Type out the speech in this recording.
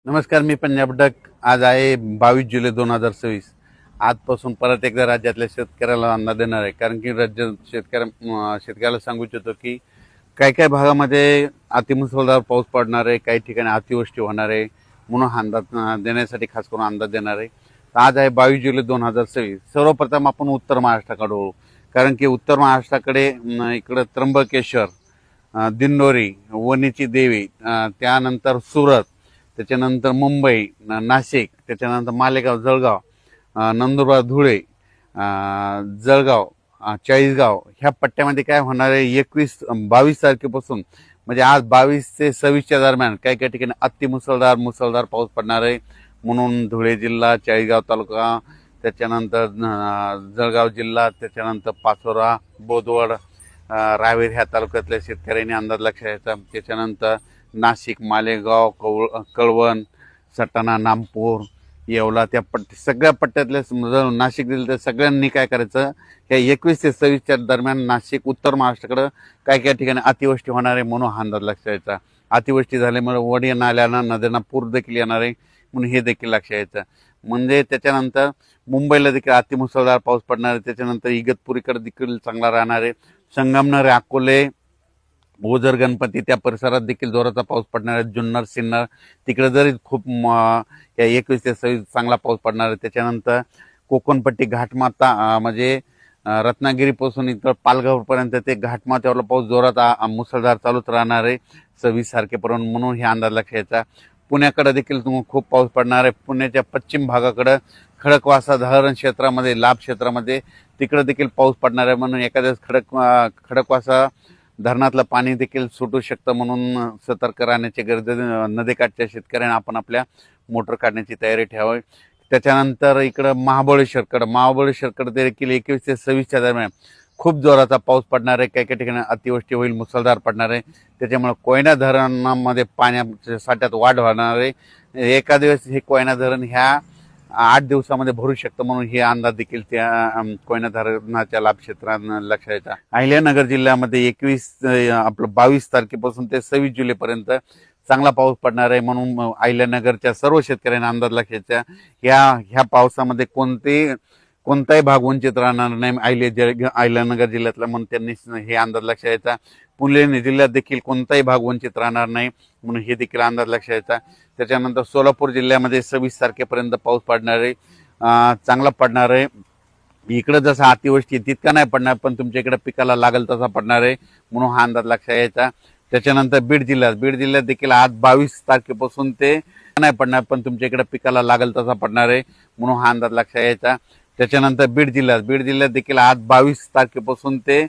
नमस्कार, मी पंजाब डक. आज आहे 22 जुलै 2026. आजपासून परत एकदा राज्यातल्या शेतकऱ्याला अंदाज देणार आहे. कारण की राज्य शेतकऱ्याला सांगू इच्छितो की काही काही भागामध्ये अतिमुसळधार पाऊस पडणार आहे, काही ठिकाणी अतिवृष्टी होणार आहे. म्हणून हा अंदाज देण्यासाठी खास करून अंदाज देणार आहे. तर आज आहे 22 जुलै 2026. सर्वप्रथम आपण उत्तर महाराष्ट्राकडे वळू. कारण की उत्तर महाराष्ट्राकडे इकडं त्र्यंबकेश्वर, दिंडोरी, वणीची देवी, त्यानंतर सुरत, त्याच्यानंतर मुंबई, नाशिक, त्याच्यानंतर मालेगाव, जळगाव, नंदुरबार, धुळे, जळगाव, चाळीसगाव ह्या पट्ट्यामध्ये काय होणार आहे 22 तारखेपासून म्हणजे आज 22 ते 26च्या दरम्यान काही काही ठिकाणी मुसळधार पाऊस पडणार आहे. म्हणून धुळे जिल्हा, चाळीसगाव तालुका, त्याच्यानंतर जळगाव जिल्हा, त्याच्यानंतर पाचोरा, बोदवड, रावेर ह्या तालुक्यातल्या शेतकऱ्यांनी अंदाज लक्षात घ्यायचा. त्याच्यानंतर नाशिक, मालेगाव, कळवण, सटाणा, नामपूर, येवला त्या सगळ्या पट्ट्यातल्या जर नाशिक दिलं तर सगळ्यांनी काय करायचं, या 21 ते 26च्या दरम्यान नाशिक, उत्तर महाराष्ट्राकडं काही ठिकाणी अतिवृष्टी होणार आहे. म्हणून हा अंदाज लक्षात घ्यायचा. अतिवृष्टी झाल्यामुळे वडी नाल्यांना, नद्यांना पूर देखील येणार आहे. म्हणून हे देखील लक्षात घ्यायचं. म्हणजे त्याच्यानंतर मुंबईला देखील अतिमुसळधार पाऊस पडणार आहे. त्याच्यानंतर इगतपुरीकडे देखील चांगला राहणार आहे. संगमनेर, अकोले, ओझर, गणपती त्या परिसरात देखील जोराचा पाऊस पडणार आहे. जुन्नर, सिन्नर तिकडे जरी खूप या 21 ते 26 चांगला पाऊस पडणार आहे. त्याच्यानंतर कोकणपट्टी, घाटमाता म्हणजे रत्नागिरीपासून इतर पालघरपर्यंत ते घाटमाथ्यावरला पाऊस जोरात मुसळधार चालूच राहणार आहे 26 तारखेपर्यंत. म्हणून हे अंदाज लक्षात घ्यायचा. पुण्याकडे देखील खूप पाऊस पडणार आहे. पुण्याच्या पश्चिम भागाकडे खडकवासला धरण क्षेत्रामध्ये, लाभ क्षेत्रामध्ये तिकडे देखील पाऊस पडणार आहे. म्हणून एखाद्या खडकवासला धरणातलं पाणी देखील सुटू शकतं. म्हणून सतर्क राहण्याची गरज आहे. नदीकाठच्या शेतकऱ्यांना आपण आपल्या मोटर काढण्याची तयारी ठेवावी. त्याच्यानंतर इकडं महाबळेश्वरकडे देखील 21 ते 26च्या दरम्यान खूप जोराचा पाऊस पडणार आहे. काही काही ठिकाणी अतिवृष्टी होईल, मुसळधार पडणार आहे. त्याच्यामुळे कोयना धरणामध्ये पाण्याच्या साठ्यात वाढ होणार आहे. एका दिवस हे कोयना धरण ह्या 8 दिवसामध्ये भरू शकतं. म्हणून हे अंदाज देखील त्या कोयना धरणाच्या लाभ क्षेत्रांना लक्षात येतात. अहिल्यानगर जिल्ह्यामध्ये 22 तारखेपासून ते 26 जुलैपर्यंत चांगला पाऊस पडणार आहे. म्हणून अहिल्यानगरच्या सर्व शेतकऱ्यांना अंदाज लक्षात घ्यायचा. ह्या पावसामध्ये कोणताही भाग वंचित राहणार नाही अहिल्यानगर जिल्ह्यातला. म्हणून त्यांनी हे अंदाज लक्षात घ्यायचा. पुणे जिल्ह्यात देखील कोणताही भाग वंचित राहणार नाही. म्हणून हे देखील अंदाज लक्षात घ्यायचा. त्याच्यानंतर सोलापूर जिल्ह्यामध्ये 26 तारखेपर्यंत पाऊस पडणार आहे, चांगला पडणार आहे. इकडं जसं अतिवृष्टी तितका नाही पडणार, पण तुमच्या इकडे पिकाला लागेल तसा पडणार आहे. म्हणून हा अंदाज लक्षात घ्यायचा. त्याच्यानंतर बीड जिल्ह्यात देखील आज 22 तारखेपासून ते नाही पडणार, पण तुमच्या इकडे पिकाला लागेल तसा पडणार आहे. म्हणून हा अंदाज लक्षात घ्यायचा. त्याच्यानंतर बीड जिल्ह्यात देखील आज 22 तारखेपासून ते